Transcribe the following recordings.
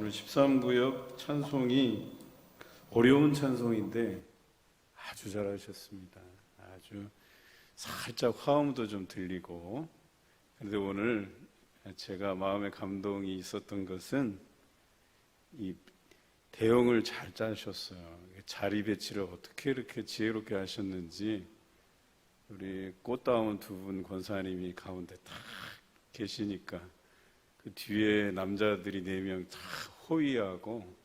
오늘 13구역 찬송이 어려운 찬송인데 아주 잘하셨습니다. 아주 살짝 화음도 좀 들리고. 그런데 오늘 제가 마음에 감동이 있었던 것은 이 대형을 잘 짜셨어요. 자리 배치를 어떻게 이렇게 지혜롭게 하셨는지. 우리 꽃다운 두 분 권사님이 가운데 딱 계시니까 그 뒤에 남자들이 4명 다 호위하고,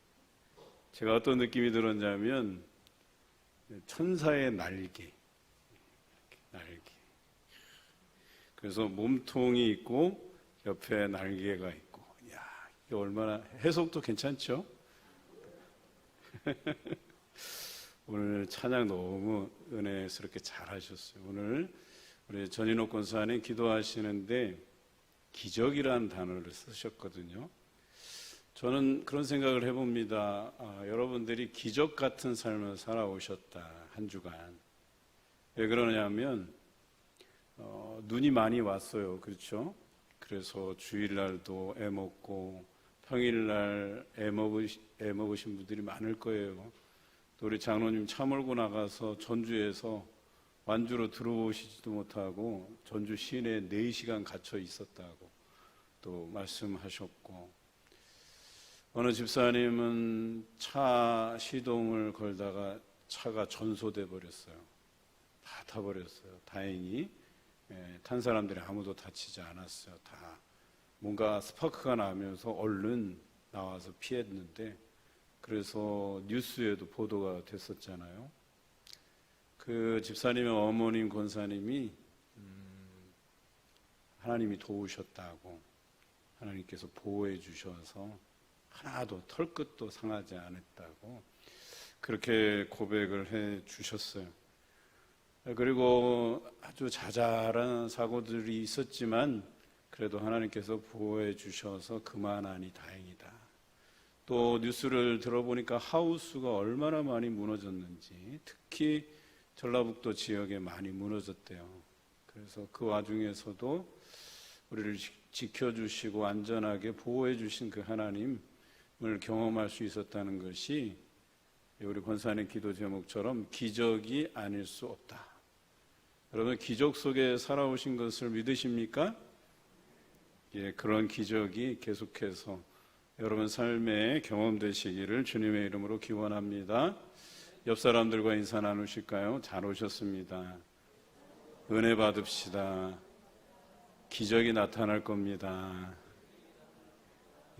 제가 어떤 느낌이 들었냐면 천사의 날개. 그래서 몸통이 있고 옆에 날개가 있고, 이야, 이게 얼마나, 해석도 괜찮죠? 오늘 찬양 너무 은혜스럽게 잘 하셨어요. 오늘 우리 전인옥 권사님 기도하시는데 기적이라는 단어를 쓰셨거든요. 저는 그런 생각을 해봅니다. 여러분들이 기적 같은 삶을 살아오셨다, 한 주간. 왜 그러냐면 눈이 많이 왔어요. 그렇죠? 그래서 주일날도 애먹고 평일날 애먹으신 분들이 많을 거예요. 또 우리 장로님 차 몰고 나가서 전주에서 완주로 들어오시지도 못하고 전주 시내에 4시간 갇혀 있었다고 또 말씀하셨고, 어느 집사님은 차 시동을 걸다가 차가 전소돼 버렸어요. 다 타버렸어요. 다행히 탄 사람들이 아무도 다치지 않았어요. 다 뭔가 스파크가 나면서 얼른 나와서 피했는데, 그래서 뉴스에도 보도가 됐었잖아요. 그 집사님의 어머님 권사님이 하나님이 도우셨다고, 하나님께서 보호해 주셔서 하나도 털끝도 상하지 않았다고 그렇게 고백을 해 주셨어요. 그리고 아주 자잘한 사고들이 있었지만 그래도 하나님께서 보호해 주셔서 그만하니 다행이다. 또 뉴스를 들어보니까 하우스가 얼마나 많이 무너졌는지, 특히 전라북도 지역에 많이 무너졌대요. 그래서 그 와중에서도 우리를 지켜주시고 안전하게 보호해 주신 그 하나님을 경험할 수 있었다는 것이 우리 권사님 기도 제목처럼 기적이 아닐 수 없다. 여러분, 기적 속에 살아오신 것을 믿으십니까? 예, 그런 기적이 계속해서 여러분 삶에 경험되시기를 주님의 이름으로 기원합니다. 옆 사람들과 인사 나누실까요? 잘 오셨습니다. 은혜 받읍시다. 기적이 나타날 겁니다.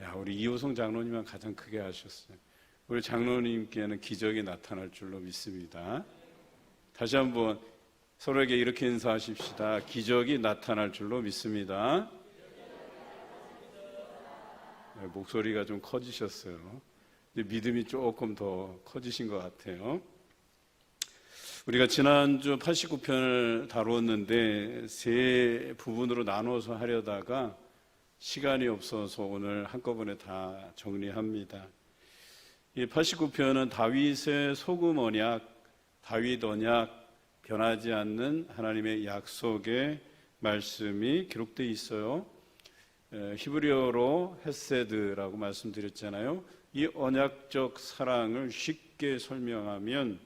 야, 우리 이호성 장로님은 가장 크게 하셨어요. 우리 장로님께는 기적이 나타날 줄로 믿습니다. 다시 한번 서로에게 이렇게 인사하십시다. 기적이 나타날 줄로 믿습니다. 목소리가 좀 커지셨어요. 믿음이 조금 더 커지신 것 같아요. 우리가 지난주 89편을 다루었는데 3부분으로 나눠서 하려다가 시간이 없어서 오늘 한꺼번에 다 정리합니다. 이 89편은 다윗의 소금 언약, 다윗 언약, 변하지 않는 하나님의 약속의 말씀이 기록되어 있어요. 히브리어로 헤세드라고 말씀드렸잖아요. 이 언약적 사랑을 쉽게 설명하면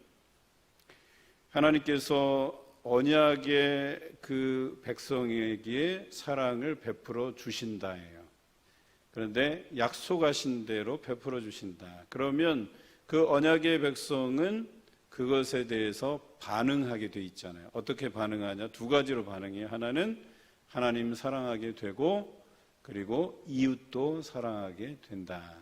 하나님께서 언약의 그 백성에게 사랑을 베풀어 주신다예요. 그런데 약속하신 대로 베풀어 주신다. 그러면 그 언약의 백성은 그것에 대해서 반응하게 돼 있잖아요. 어떻게 반응하냐? 2가지로 반응해요. 하나는 하나님 사랑하게 되고, 그리고 이웃도 사랑하게 된다.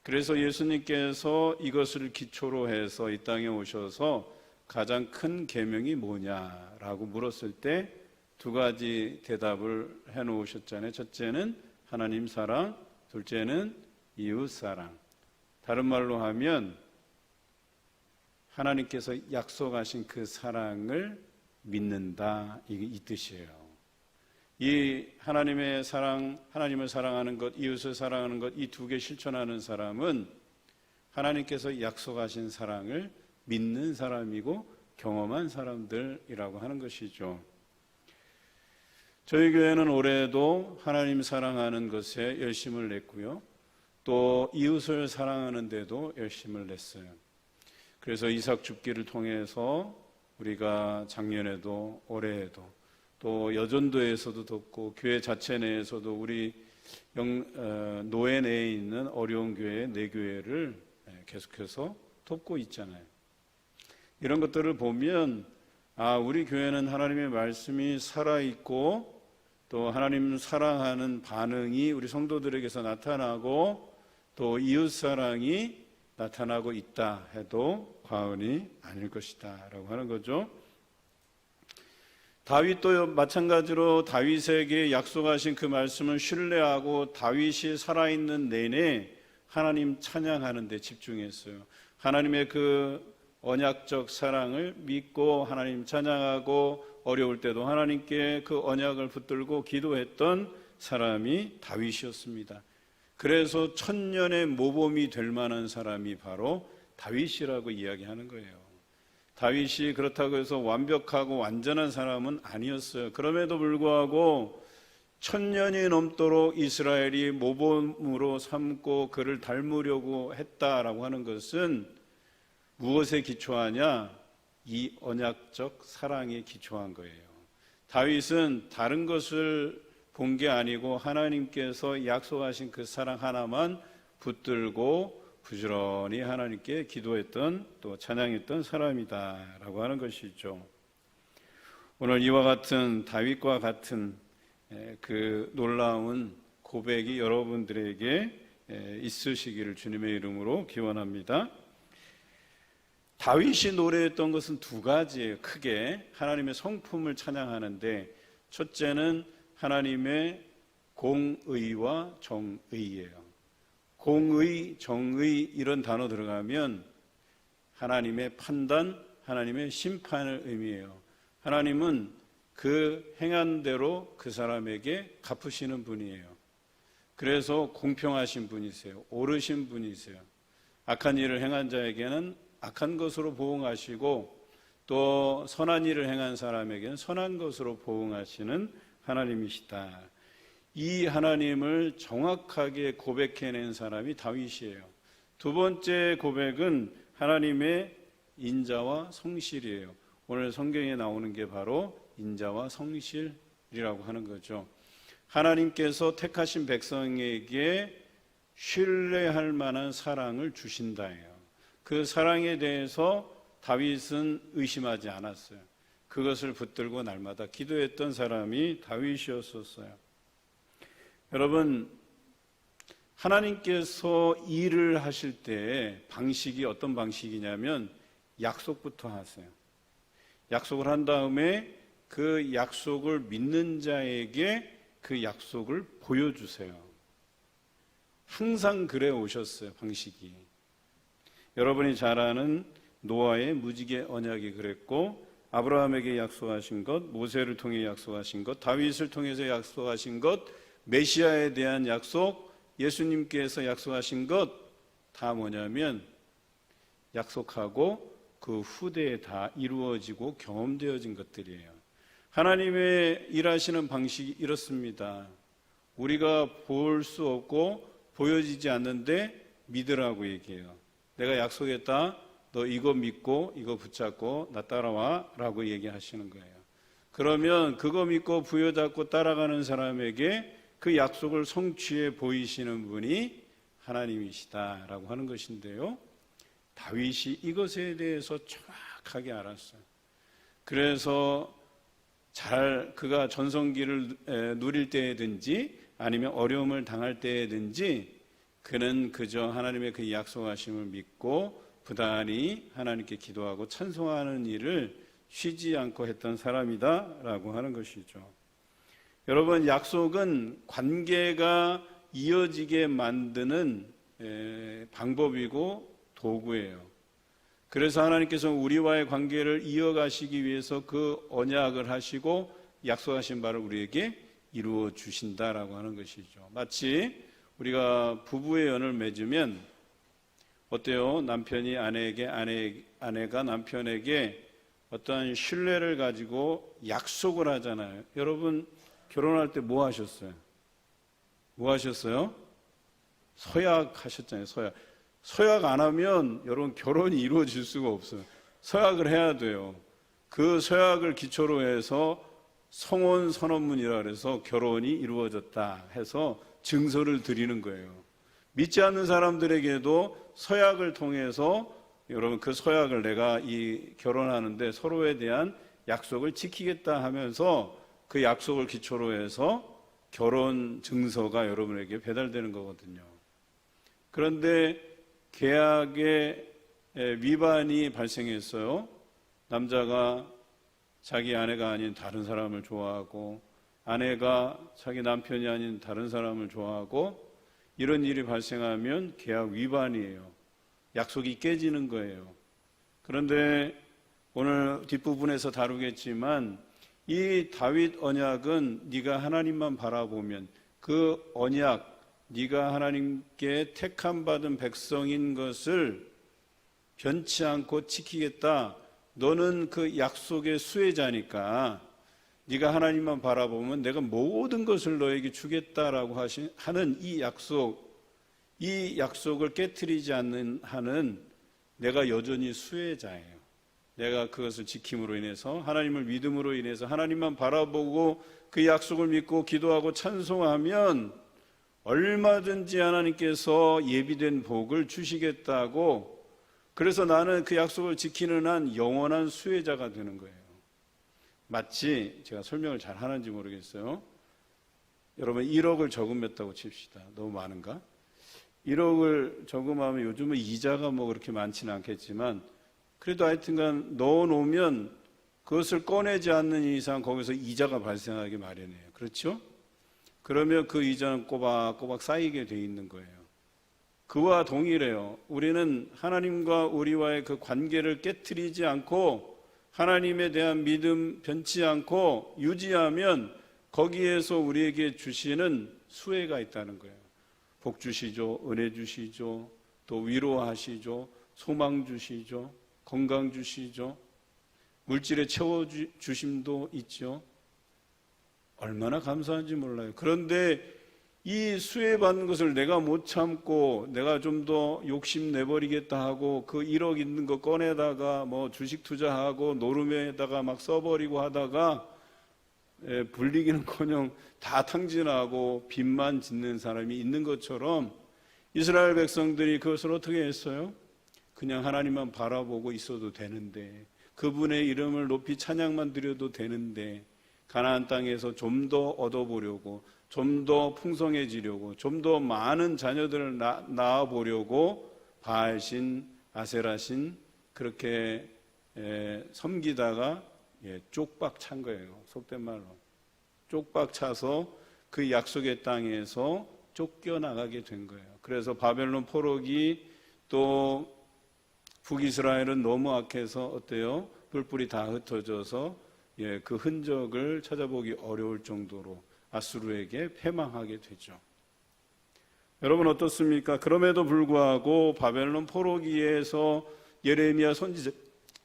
그래서 예수님께서 이것을 기초로 해서 이 땅에 오셔서 가장 큰 계명이 뭐냐라고 물었을 때 2가지 대답을 해놓으셨잖아요. 첫째는 하나님 사랑, 둘째는 이웃 사랑. 다른 말로 하면 하나님께서 약속하신 그 사랑을 믿는다, 이 뜻이에요. 이 하나님의 사랑, 하나님을 사랑하는 것, 이웃을 사랑하는 것, 이 2개 실천하는 사람은 하나님께서 약속하신 사랑을 믿는 사람이고 경험한 사람들이라고 하는 것이죠. 저희 교회는 올해도 하나님 사랑하는 것에 열심을 냈고요. 또 이웃을 사랑하는데도 열심을 냈어요. 그래서 이삭 줍기를 통해서 우리가 작년에도 올해에도 또 여전도에서도 돕고 교회 자체 내에서도 우리 노예 내에 있는 어려운 교회, 내 교회를 계속해서 돕고 있잖아요. 이런 것들을 보면 우리 교회는 하나님의 말씀이 살아있고 또 하나님 사랑하는 반응이 우리 성도들에게서 나타나고 또 이웃사랑이 나타나고 있다 해도 과언이 아닐 것이다 라고 하는 거죠. 다윗도 마찬가지로 다윗에게 약속하신 그 말씀을 신뢰하고 다윗이 살아있는 내내 하나님 찬양하는 데 집중했어요. 하나님의 그 언약적 사랑을 믿고 하나님 찬양하고 어려울 때도 하나님께 그 언약을 붙들고 기도했던 사람이 다윗이었습니다. 그래서 천년의 모범이 될 만한 사람이 바로 다윗이라고 이야기하는 거예요. 다윗이 그렇다고 해서 완벽하고 완전한 사람은 아니었어요. 그럼에도 불구하고 천년이 넘도록 이스라엘이 모범으로 삼고 그를 닮으려고 했다라고 하는 것은 무엇에 기초하냐? 이 언약적 사랑에 기초한 거예요. 다윗은 다른 것을 본 게 아니고 하나님께서 약속하신 그 사랑 하나만 붙들고 부지런히 하나님께 기도했던 또 찬양했던 사람이다라고 하는 것이죠. 오늘 이와 같은 다윗과 같은 그 놀라운 고백이 여러분들에게 있으시기를 주님의 이름으로 기원합니다. 다윗이 노래했던 것은 두 가지예요. 크게 하나님의 성품을 찬양하는데 첫째는 하나님의 공의와 정의예요. 공의, 정의 이런 단어 들어가면 하나님의 판단, 하나님의 심판을 의미해요. 하나님은 그 행한 대로 그 사람에게 갚으시는 분이에요. 그래서 공평하신 분이세요. 옳으신 분이세요. 악한 일을 행한 자에게는 악한 것으로 보응하시고 또 선한 일을 행한 사람에게는 선한 것으로 보응하시는 하나님이시다. 이 하나님을 정확하게 고백해낸 사람이 다윗이에요. 두 번째 고백은 하나님의 인자와 성실이에요. 오늘 성경에 나오는 게 바로 인자와 성실이라고 하는 거죠. 하나님께서 택하신 백성에게 신뢰할 만한 사랑을 주신다예요. 그 사랑에 대해서 다윗은 의심하지 않았어요. 그것을 붙들고 날마다 기도했던 사람이 다윗이었었어요. 여러분, 하나님께서 일을 하실 때 방식이 어떤 방식이냐면 약속부터 하세요. 약속을 한 다음에 그 약속을 믿는 자에게 그 약속을 보여주세요. 항상 그래 오셨어요, 방식이. 여러분이 잘 아는 노아의 무지개 언약이 그랬고 아브라함에게 약속하신 것, 모세를 통해 약속하신 것, 다윗을 통해서 약속하신 것, 메시아에 대한 약속, 예수님께서 약속하신 것 다 뭐냐면 약속하고 그 후대에 다 이루어지고 경험되어진 것들이에요. 하나님의 일하시는 방식이 이렇습니다. 우리가 볼 수 없고 보여지지 않는데 믿으라고 얘기해요. 내가 약속했다. 너 이거 믿고 이거 붙잡고 나 따라와 라고 얘기하시는 거예요. 그러면 그거 믿고 부여잡고 따라가는 사람에게 그 약속을 성취해 보이시는 분이 하나님이시다라고 하는 것인데요. 다윗이 이것에 대해서 정확하게 알았어요. 그래서 그가 전성기를 누릴 때든지 아니면 어려움을 당할 때든지 그는 그저 하나님의 그 약속하심을 믿고 부단히 하나님께 기도하고 찬송하는 일을 쉬지 않고 했던 사람이다라고 하는 것이죠. 여러분, 약속은 관계가 이어지게 만드는 방법이고 도구예요. 그래서 하나님께서 우리와의 관계를 이어가시기 위해서 그 언약을 하시고 약속하신 바를 우리에게 이루어 주신다라고 하는 것이죠. 마치 우리가 부부의 연을 맺으면 어때요? 남편이 아내에게, 아내가 남편에게 어떠한 신뢰를 가지고 약속을 하잖아요. 여러분 결혼할 때 뭐 하셨어요? 뭐 하셨어요? 서약하셨잖아요. 서약 안 하면 여러분 결혼이 이루어질 수가 없어요. 서약을 해야 돼요. 그 서약을 기초로 해서 성혼 선언문이라 그래서 결혼이 이루어졌다 해서 증서를 드리는 거예요. 믿지 않는 사람들에게도 서약을 통해서 여러분 그 서약을 내가 이 결혼하는데 서로에 대한 약속을 지키겠다 하면서 그 약속을 기초로 해서 결혼 증서가 여러분에게 배달되는 거거든요. 그런데 계약의 위반이 발생했어요. 남자가 자기 아내가 아닌 다른 사람을 좋아하고 아내가 자기 남편이 아닌 다른 사람을 좋아하고 이런 일이 발생하면 계약 위반이에요. 약속이 깨지는 거예요. 그런데 오늘 뒷부분에서 다루겠지만 이 다윗 언약은 네가 하나님만 바라보면 그 언약, 네가 하나님께 택함 받은 백성인 것을 변치 않고 지키겠다. 너는 그 약속의 수혜자니까 네가 하나님만 바라보면 내가 모든 것을 너에게 주겠다라고 하는 이 약속을 깨트리지 않는 한은 내가 여전히 수혜자예요. 내가 그것을 지킴으로 인해서 하나님을 믿음으로 인해서 하나님만 바라보고 그 약속을 믿고 기도하고 찬송하면 얼마든지 하나님께서 예비된 복을 주시겠다고, 그래서 나는 그 약속을 지키는 한 영원한 수혜자가 되는 거예요. 마치 제가 설명을 잘 하는지 모르겠어요. 여러분 1억을 저금했다고 칩시다. 너무 많은가? 1억을 저금하면 요즘은 이자가 뭐 그렇게 많지는 않겠지만 그래도 하여튼간 넣어놓으면 그것을 꺼내지 않는 이상 거기서 이자가 발생하기 마련이에요. 그렇죠? 그러면 그 이자는 꼬박꼬박 쌓이게 돼 있는 거예요. 그와 동일해요. 우리는 하나님과 우리와의 그 관계를 깨트리지 않고 하나님에 대한 믿음 변치 않고 유지하면 거기에서 우리에게 주시는 수혜가 있다는 거예요. 복 주시죠. 은혜 주시죠. 또 위로하시죠. 소망 주시죠. 건강 주시죠. 물질에 채워주심도 있죠. 얼마나 감사한지 몰라요. 그런데 이 수혜받는 것을 내가 못 참고 내가 좀 더 욕심내버리겠다 하고 그 1억 있는 거 꺼내다가 뭐 주식 투자하고 노름에다가 막 써버리고 하다가 불리기는커녕 다 탕진하고 빚만 짓는 사람이 있는 것처럼 이스라엘 백성들이 그것을 어떻게 했어요? 그냥 하나님만 바라보고 있어도 되는데, 그분의 이름을 높이 찬양만 드려도 되는데, 가나안 땅에서 좀 더 얻어보려고, 좀 더 풍성해지려고, 좀 더 많은 자녀들을 낳아보려고 바알신, 아세라신 그렇게 섬기다가 쪽박 찬 거예요. 속된 말로 쪽박 차서 그 약속의 땅에서 쫓겨나가게 된 거예요. 그래서 바벨론 포로기, 또 북이스라엘은 너무 악해서 어때요? 뿔뿔이 다 흩어져서 그 흔적을 찾아보기 어려울 정도로 아수르에게 패망하게 되죠. 여러분 어떻습니까? 그럼에도 불구하고 바벨론 포로기에서 예레미야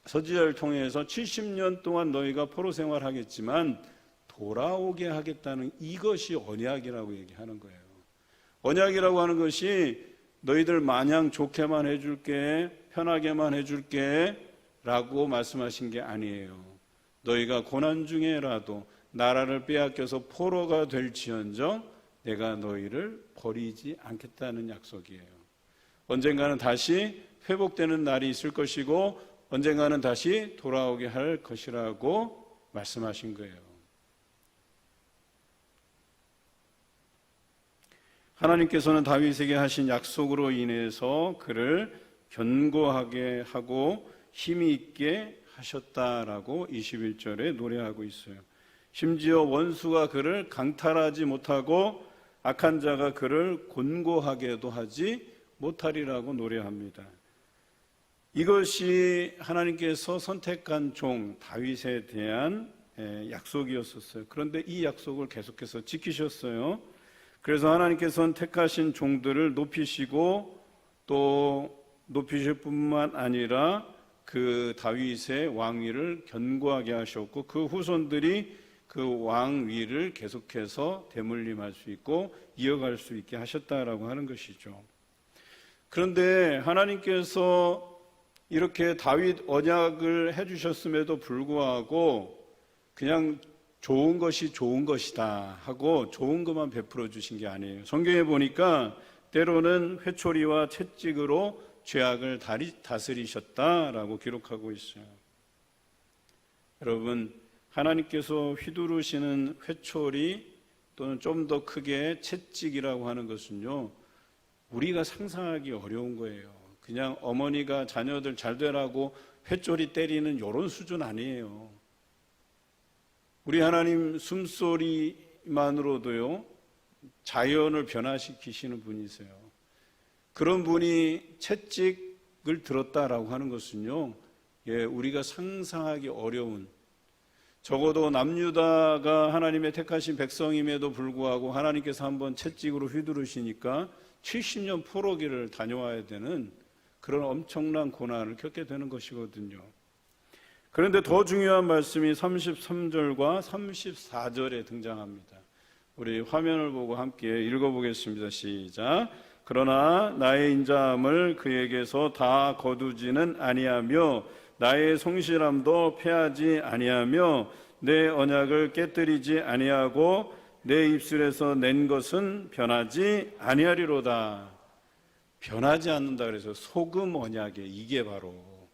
선지자를 통해서 70년 동안 너희가 포로 생활하겠지만 돌아오게 하겠다는 이것이 언약이라고 얘기하는 거예요. 언약이라고 하는 것이 너희들 마냥 좋게만 해줄게, 편하게만 해줄게 라고 말씀하신 게 아니에요. 너희가 고난 중에라도 나라를 빼앗겨서 포로가 될지언정 내가 너희를 버리지 않겠다는 약속이에요. 언젠가는 다시 회복되는 날이 있을 것이고 언젠가는 다시 돌아오게 할 것이라고 말씀하신 거예요. 하나님께서는 다윗에게 하신 약속으로 인해서 그를 견고하게 하고 힘이 있게 하셨다라고 21절에 노래하고 있어요. 심지어 원수가 그를 강탈하지 못하고 악한 자가 그를 곤고하게도 하지 못하리라고 노래합니다. 이것이 하나님께서 선택한 종 다윗에 대한 약속이었었어요. 그런데 이 약속을 계속해서 지키셨어요. 그래서 하나님께서는 택하신 종들을 높이시고 또 높이실 뿐만 아니라 그 다윗의 왕위를 견고하게 하셨고 그 후손들이 그 왕위를 계속해서 대물림할 수 있고 이어갈 수 있게 하셨다라고 하는 것이죠. 그런데 하나님께서 이렇게 다윗 언약을 해주셨음에도 불구하고 그냥 좋은 것이 좋은 것이다 하고 좋은 것만 베풀어 주신 게 아니에요. 성경에 보니까 때로는 회초리와 채찍으로 죄악을 다스리셨다라고 기록하고 있어요. 여러분, 하나님께서 휘두르시는 회초리 또는 좀 더 크게 채찍이라고 하는 것은요, 우리가 상상하기 어려운 거예요. 그냥 어머니가 자녀들 잘 되라고 회초리 때리는 이런 수준 아니에요. 우리 하나님 숨소리만으로도요, 자연을 변화시키시는 분이세요. 그런 분이 채찍을 들었다라고 하는 것은요, 우리가 상상하기 어려운, 적어도 남유다가 하나님의 택하신 백성임에도 불구하고 하나님께서 한번 채찍으로 휘두르시니까 70년 포로기를 다녀와야 되는 그런 엄청난 고난을 겪게 되는 것이거든요. 그런데 더 중요한 말씀이 33절과 34절에 등장합니다. 우리 화면을 보고 함께 읽어보겠습니다. 시작. 그러나 나의 인자함을 그에게서 다 거두지는 아니하며 나의 성실함도 패하지 아니하며 내 언약을 깨뜨리지 아니하고 내 입술에서 낸 것은 변하지 아니하리로다. 변하지 않는다 그래서 소금 언약에 이게 바로,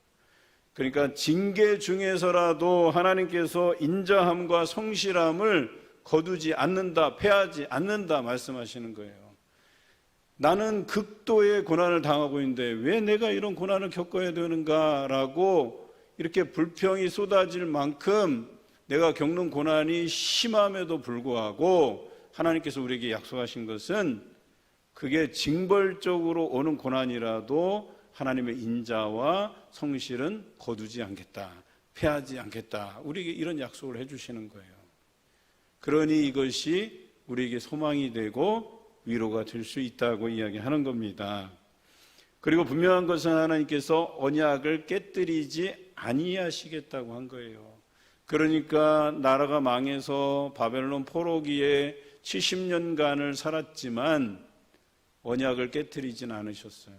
그러니까 징계 중에서라도 하나님께서 인자함과 성실함을 거두지 않는다, 패하지 않는다 말씀하시는 거예요. 나는 극도의 고난을 당하고 있는데 왜 내가 이런 고난을 겪어야 되는가라고 이렇게 불평이 쏟아질 만큼 내가 겪는 고난이 심함에도 불구하고 하나님께서 우리에게 약속하신 것은 그게 징벌적으로 오는 고난이라도 하나님의 인자와 성실은 거두지 않겠다, 패하지 않겠다, 우리에게 이런 약속을 해주시는 거예요. 그러니 이것이 우리에게 소망이 되고 위로가 될 수 있다고 이야기하는 겁니다. 그리고 분명한 것은 하나님께서 언약을 깨뜨리지 아니하시겠다고 한 거예요. 그러니까 나라가 망해서 바벨론 포로기에 70년간을 살았지만 언약을 깨뜨리진 않으셨어요.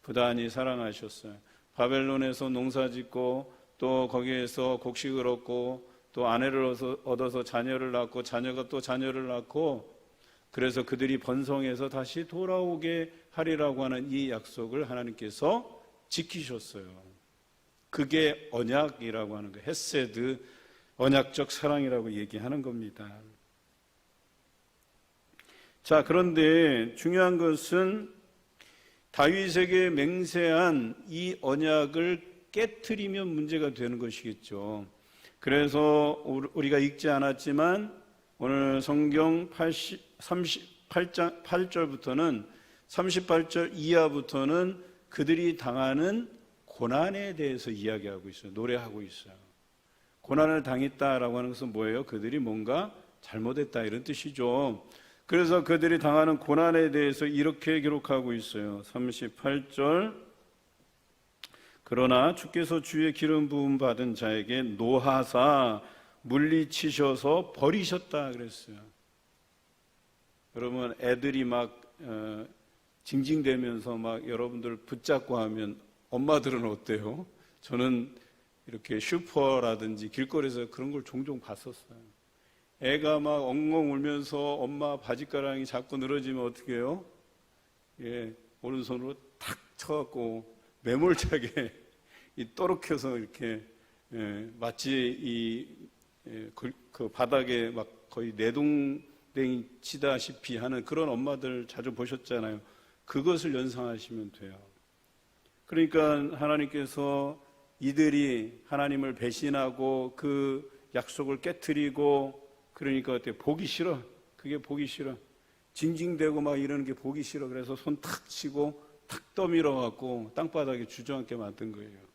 부단히 사랑하셨어요. 바벨론에서 농사짓고 또 거기에서 곡식을 얻고 또 아내를 얻어서 자녀를 낳고 자녀가 또 자녀를 낳고, 그래서 그들이 번성해서 다시 돌아오게 하리라고 하는 이 약속을 하나님께서 지키셨어요. 그게 언약이라고 하는 거예요. 헤세드, 언약적 사랑이라고 얘기하는 겁니다. 자, 그런데 중요한 것은 다윗에게 맹세한 이 언약을 깨트리면 문제가 되는 것이겠죠. 그래서 우리가 읽지 않았지만 오늘 성경 38장 8절부터는 38절 이하부터는 그들이 당하는 고난에 대해서 이야기하고 있어요. 노래하고 있어요. 고난을 당했다라고 하는 것은 뭐예요? 그들이 뭔가 잘못했다 이런 뜻이죠. 그래서 그들이 당하는 고난에 대해서 이렇게 기록하고 있어요. 38절. 그러나 주께서 주의 기름 부음 받은 자에게 노하사 물리치셔서 버리셨다 그랬어요. 여러분, 애들이 막 징징대면서 막 여러분들 붙잡고 하면 엄마들은 어때요? 저는 이렇게 슈퍼라든지 길거리에서 그런 걸 종종 봤었어요. 애가 막 엉엉 울면서 엄마 바지가랑이 자꾸 늘어지면 어떻게 해요? 오른손으로 탁 쳐갖고 매몰차게 또록혀서 이렇게 마치 그 바닥에 막 거의 내동댕이 치다시피 하는 그런 엄마들 자주 보셨잖아요. 그것을 연상하시면 돼요. 그러니까 하나님께서 이들이 하나님을 배신하고 그 약속을 깨트리고, 그러니까 어때? 보기 싫어. 그게 보기 싫어. 징징대고 막 이러는 게 보기 싫어. 그래서 손 탁 치고 탁 떠밀어 갖고 땅바닥에 주저앉게 만든 거예요.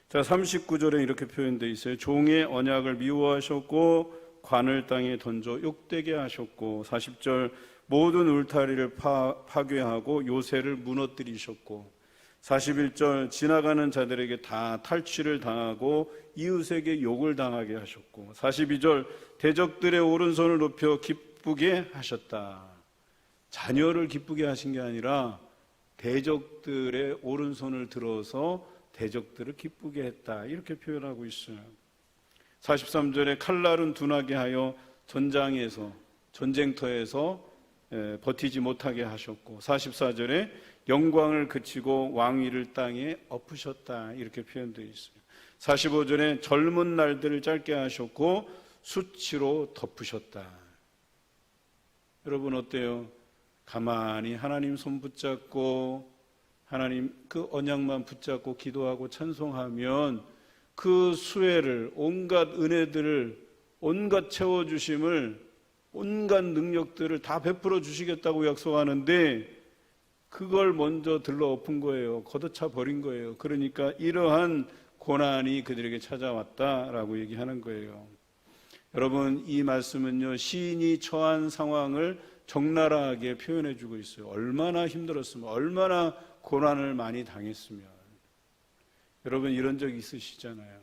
자, 39절에 이렇게 표현되어 있어요. 종의 언약을 미워하셨고 관을 땅에 던져 욕되게 하셨고, 40절 모든 울타리를 파괴하고 요새를 무너뜨리셨고, 41절 지나가는 자들에게 다 탈취를 당하고 이웃에게 욕을 당하게 하셨고, 42절 대적들의 오른손을 높여 기쁘게 하셨다. 자녀를 기쁘게 하신 게 아니라 대적들의 오른손을 들어서 대적들을 기쁘게 했다, 이렇게 표현하고 있어요. 43절에 칼날은 둔하게 하여 전쟁터에서 버티지 못하게 하셨고, 44절에 영광을 그치고 왕위를 땅에 엎으셨다, 이렇게 표현되어 있어요. 45절에 젊은 날들을 짧게 하셨고 수치로 덮으셨다. 여러분 어때요? 가만히 하나님 손 붙잡고 하나님 그 언약만 붙잡고 기도하고 찬송하면 그 수혜를, 온갖 은혜들을, 온갖 채워주심을, 온갖 능력들을 다 베풀어 주시겠다고 약속하는데 그걸 먼저 들러 엎은 거예요. 걷어차 버린 거예요. 그러니까 이러한 고난이 그들에게 찾아왔다라고 얘기하는 거예요. 여러분, 이 말씀은요, 시인이 처한 상황을 적나라하게 표현해 주고 있어요. 얼마나 힘들었으면, 얼마나 고난을 많이 당했으면. 여러분 이런 적 있으시잖아요.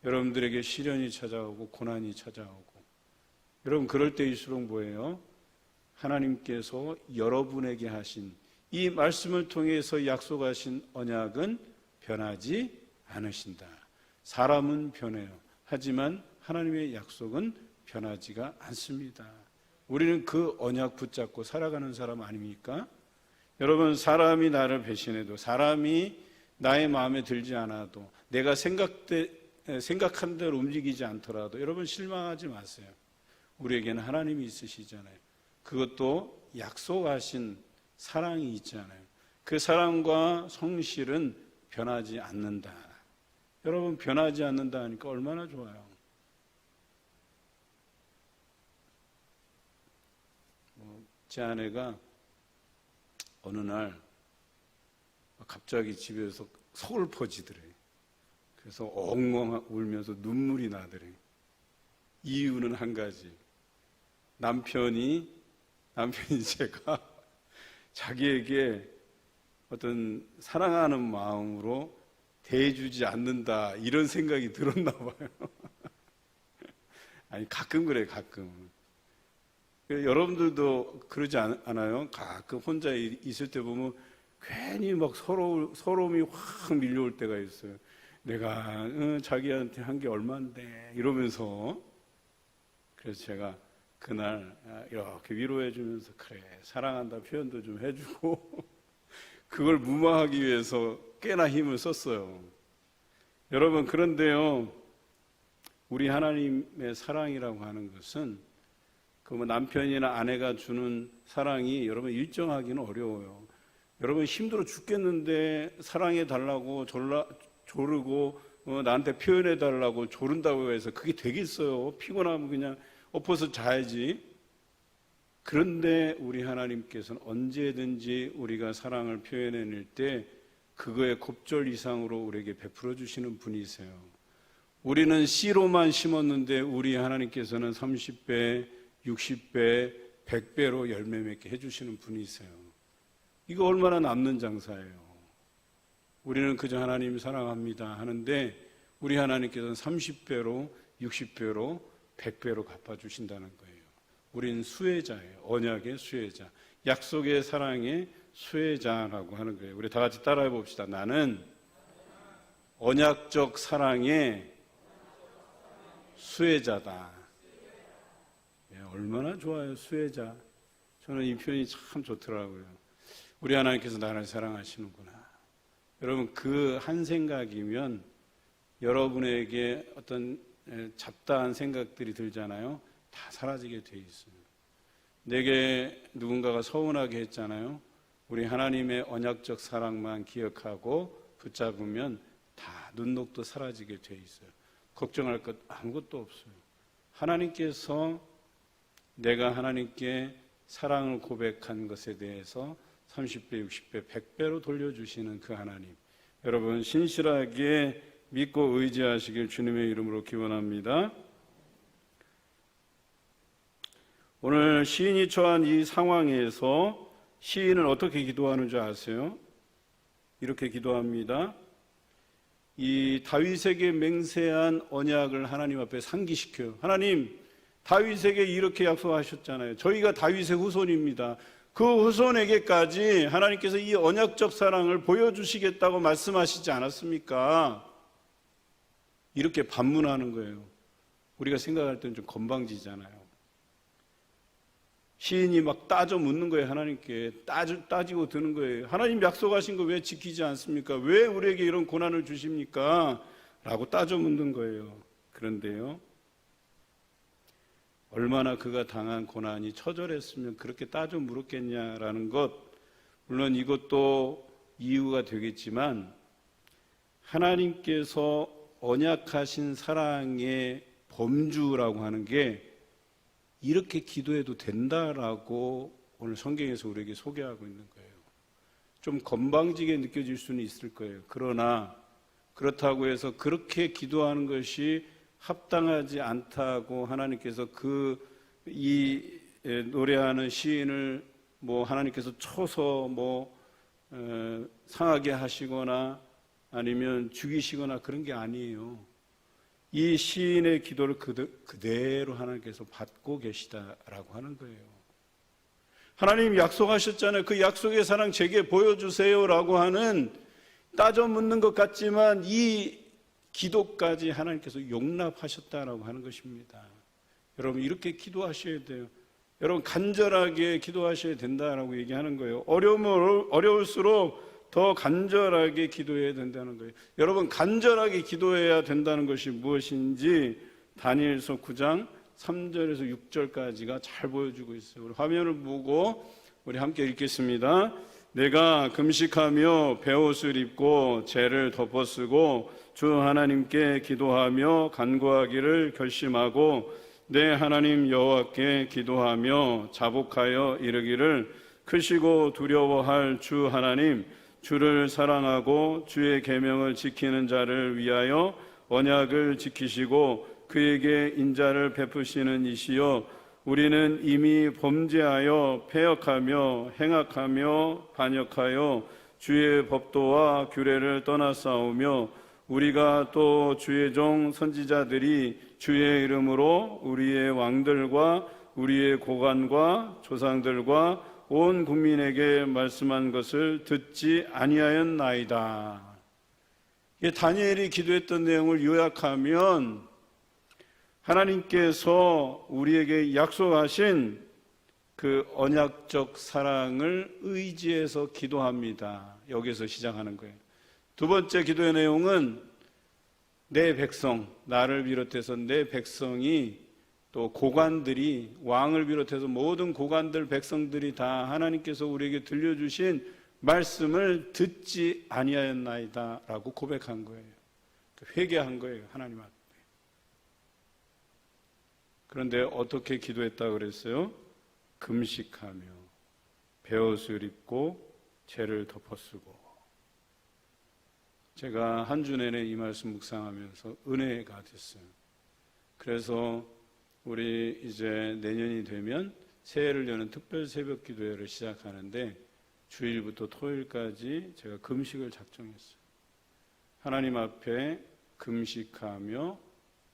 여러분들에게 시련이 찾아오고 고난이 찾아오고. 여러분 그럴 때일수록 뭐예요? 하나님께서 여러분에게 하신 이 말씀을 통해서 약속하신 언약은 변하지 않으신다. 사람은 변해요. 하지만 하나님의 약속은 변하지가 않습니다. 우리는 그 언약 붙잡고 살아가는 사람 아닙니까? 여러분, 사람이 나를 배신해도, 사람이 나의 마음에 들지 않아도, 내가 생각한 대로 움직이지 않더라도 여러분 실망하지 마세요. 우리에게는 하나님이 있으시잖아요. 그것도 약속하신 사랑이 있잖아요. 그 사랑과 성실은 변하지 않는다. 여러분 변하지 않는다 하니까 얼마나 좋아요. 제 아내가 어느 날 갑자기 집에서 서글퍼지더래. 그래서 엉엉 울면서 눈물이 나더래. 이유는 한 가지. 남편이 제가 자기에게 어떤 사랑하는 마음으로 대해주지 않는다, 이런 생각이 들었나 봐요. 아니 가끔 그래, 가끔. 여러분들도 그러지 않아요? 가끔 혼자 있을 때 보면 괜히 막 서러움이 확 밀려올 때가 있어요. 내가 자기한테 한 게 얼만데 이러면서. 그래서 제가 그날 이렇게 위로해 주면서 그래 사랑한다 표현도 좀 해주고 그걸 무마하기 위해서 꽤나 힘을 썼어요. 여러분 그런데요, 우리 하나님의 사랑이라고 하는 것은 그 남편이나 아내가 주는 사랑이 여러분 일정하기는 어려워요. 여러분 힘들어 죽겠는데 사랑해 달라고 조르고 나한테 표현해 달라고 조른다고 해서 그게 되겠어요? 피곤하면 그냥 엎어서 자야지. 그런데 우리 하나님께서는 언제든지 우리가 사랑을 표현해낼 때 그거의 곱절 이상으로 우리에게 베풀어 주시는 분이세요. 우리는 씨로만 심었는데 우리 하나님께서는 30배, 60배, 100배로 열매 맺게 해주시는 분이세요. 이거 얼마나 남는 장사예요. 우리는 그저 하나님 사랑합니다 하는데 우리 하나님께서는 30배로, 60배로, 100배로 갚아주신다는 거예요. 우린 수혜자예요. 언약의 수혜자, 약속의 사랑의 수혜자라고 하는 거예요. 우리 다 같이 따라해 봅시다. 나는 언약적 사랑의 수혜자다. 얼마나 좋아요, 수혜자. 저는 이 표현이 참 좋더라고요. 우리 하나님께서 나를 사랑하시는구나. 여러분 그 한 생각이면 여러분에게 어떤 잡다한 생각들이 들잖아요. 다 사라지게 돼 있어요. 내게 누군가가 서운하게 했잖아요. 우리 하나님의 언약적 사랑만 기억하고 붙잡으면 다 눈녹도 사라지게 돼 있어요. 걱정할 것 아무것도 없어요. 하나님께서 내가 하나님께 사랑을 고백한 것에 대해서 30배, 60배, 100배로 돌려주시는 그 하나님, 여러분 신실하게 믿고 의지하시길 주님의 이름으로 기원합니다. 오늘 시인이 처한 이 상황에서 시인은 어떻게 기도하는 줄 아세요? 이렇게 기도합니다. 이 다윗에게 맹세한 언약을 하나님 앞에 상기시켜요. 하나님, 다윗에게 이렇게 약속하셨잖아요. 저희가 다윗의 후손입니다. 그 후손에게까지 하나님께서 이 언약적 사랑을 보여주시겠다고 말씀하시지 않았습니까? 이렇게 반문하는 거예요. 우리가 생각할 때는 좀 건방지잖아요. 시인이 막 따져 묻는 거예요. 하나님께 따지고 드는 거예요. 하나님 약속하신 거 왜 지키지 않습니까? 왜 우리에게 이런 고난을 주십니까? 라고 따져 묻는 거예요. 그런데요, 얼마나 그가 당한 고난이 처절했으면 그렇게 따져 물었겠냐라는 것, 물론 이것도 이유가 되겠지만 하나님께서 언약하신 사랑의 범주라고 하는 게 이렇게 기도해도 된다라고 오늘 성경에서 우리에게 소개하고 있는 거예요. 좀 건방지게 느껴질 수는 있을 거예요. 그러나 그렇다고 해서 그렇게 기도하는 것이 합당하지 않다고 하나님께서 이 노래하는 시인을 하나님께서 쳐서 상하게 하시거나 아니면 죽이시거나 그런 게 아니에요. 이 시인의 기도를 그대로 하나님께서 받고 계시다라고 하는 거예요. 하나님 약속하셨잖아요. 그 약속의 사랑 제게 보여주세요라고 하는 따져 묻는 것 같지만 이 기도까지 하나님께서 용납하셨다라고 하는 것입니다. 여러분, 이렇게 기도하셔야 돼요. 여러분, 간절하게 기도하셔야 된다라고 얘기하는 거예요. 어려울수록 더 간절하게 기도해야 된다는 거예요. 여러분, 간절하게 기도해야 된다는 것이 무엇인지 다니엘서 9장 3절에서 6절까지가 잘 보여주고 있어요. 우리 화면을 보고 우리 함께 읽겠습니다. 내가 금식하며 베옷을 입고 죄를 덮어쓰고 주 하나님께 기도하며 간구하기를 결심하고 내 하나님 여호와께 기도하며 자복하여 이르기를 크시고 두려워할 주 하나님, 주를 사랑하고 주의 계명을 지키는 자를 위하여 언약을 지키시고 그에게 인자를 베푸시는 이시여, 우리는 이미 범죄하여 패역하며 행악하며 반역하여 주의 법도와 규례를 떠나싸우며 우리가 또 주의 종 선지자들이 주의 이름으로 우리의 왕들과 우리의 고관과 조상들과 온 국민에게 말씀한 것을 듣지 아니하였나이다. 다니엘이 기도했던 내용을 요약하면 하나님께서 우리에게 약속하신 그 언약적 사랑을 의지해서 기도합니다. 여기서 시작하는 거예요. 두 번째 기도의 내용은 내 백성, 나를 비롯해서 내 백성이 또 고관들이, 왕을 비롯해서 모든 고관들, 백성들이 다 하나님께서 우리에게 들려주신 말씀을 듣지 아니하였나이다 라고 고백한 거예요. 회개한 거예요, 하나님 앞에. 그런데 어떻게 기도했다고 그랬어요? 금식하며 베옷을 입고 죄를 덮어쓰고. 제가 한 주 내내 이 말씀 묵상하면서 은혜가 됐어요. 그래서 우리 이제 내년이 되면 새해를 여는 특별 새벽 기도회를 시작하는데 주일부터 토요일까지 제가 금식을 작정했어요. 하나님 앞에 금식하며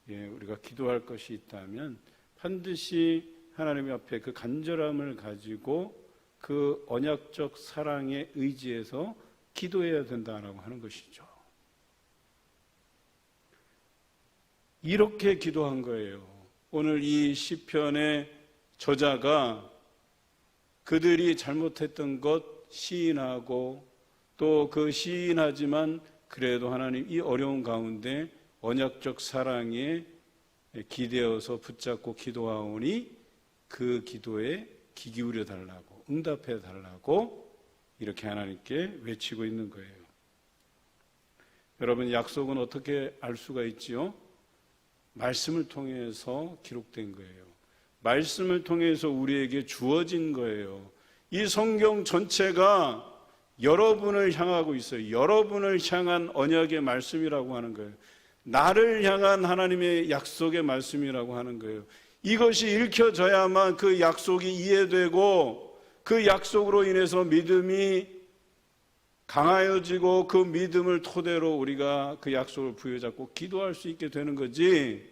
우리가 기도할 것이 있다면 반드시 하나님 앞에 그 간절함을 가지고 그 언약적 사랑에 의지해서 기도해야 된다라고 하는 것이죠. 이렇게 기도한 거예요. 오늘 이 시편의 저자가 그들이 잘못했던 것 시인하고 또 그 시인하지만 그래도 하나님 이 어려운 가운데 언약적 사랑에 기대어서 붙잡고 기도하오니 그 기도에 귀 기울여 달라고, 응답해 달라고 이렇게 하나님께 외치고 있는 거예요. 여러분, 약속은 어떻게 알 수가 있지요? 말씀을 통해서 기록된 거예요. 말씀을 통해서 우리에게 주어진 거예요. 이 성경 전체가 여러분을 향하고 있어요. 여러분을 향한 언약의 말씀이라고 하는 거예요. 나를 향한 하나님의 약속의 말씀이라고 하는 거예요. 이것이 읽혀져야만 그 약속이 이해되고 그 약속으로 인해서 믿음이 강하여지고 그 믿음을 토대로 우리가 그 약속을 부여잡고 기도할 수 있게 되는 거지,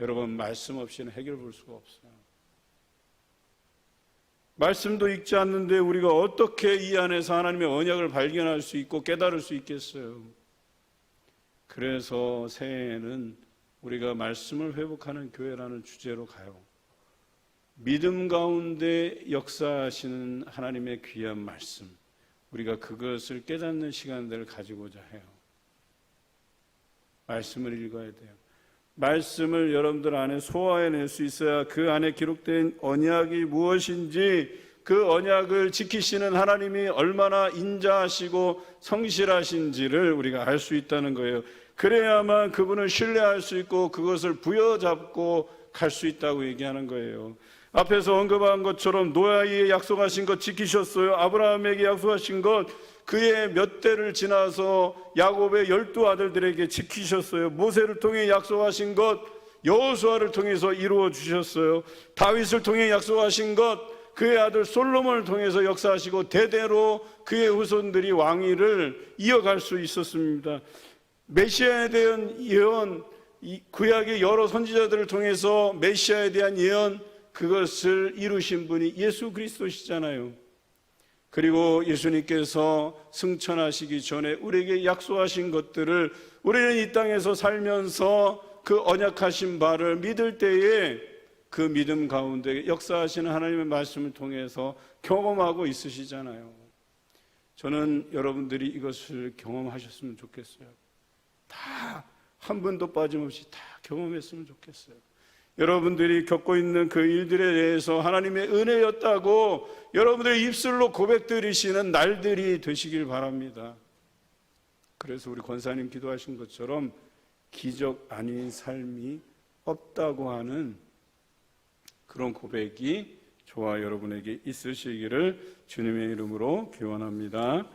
여러분, 말씀 없이는 해결 볼 수가 없어요. 말씀도 읽지 않는데 우리가 어떻게 이 안에서 하나님의 언약을 발견할 수 있고 깨달을 수 있겠어요? 그래서 새해에는 우리가 말씀을 회복하는 교회라는 주제로 가요. 믿음 가운데 역사하시는 하나님의 귀한 말씀, 우리가 그것을 깨닫는 시간들을 가지고자 해요. 말씀을 읽어야 돼요. 말씀을 여러분들 안에 소화해낼 수 있어야 그 안에 기록된 언약이 무엇인지, 그 언약을 지키시는 하나님이 얼마나 인자하시고 성실하신지를 우리가 알 수 있다는 거예요. 그래야만 그분을 신뢰할 수 있고 그것을 부여잡고 갈 수 있다고 얘기하는 거예요. 앞에서 언급한 것처럼 노아에 약속하신 것 지키셨어요. 아브라함에게 약속하신 것 그의 몇 대를 지나서 야곱의 12아들들에게 지키셨어요. 모세를 통해 약속하신 것 여호수아를 통해서 이루어 주셨어요. 다윗을 통해 약속하신 것 그의 아들 솔로몬을 통해서 역사하시고 대대로 그의 후손들이 왕위를 이어갈 수 있었습니다. 메시아에 대한 예언, 구약의 여러 선지자들을 통해서 메시아에 대한 예언, 그것을 이루신 분이 예수 그리스도시잖아요. 그리고 예수님께서 승천하시기 전에 우리에게 약속하신 것들을 우리는 이 땅에서 살면서 그 언약하신 바를 믿을 때에 그 믿음 가운데 역사하시는 하나님의 말씀을 통해서 경험하고 있으시잖아요. 저는 여러분들이 이것을 경험하셨으면 좋겠어요. 다 한 분도 빠짐없이 다 경험했으면 좋겠어요. 여러분들이 겪고 있는 그 일들에 대해서 하나님의 은혜였다고 여러분들의 입술로 고백드리시는 날들이 되시길 바랍니다. 그래서 우리 권사님 기도하신 것처럼 기적 아닌 삶이 없다고 하는 그런 고백이 저와 여러분에게 있으시기를 주님의 이름으로 기원합니다.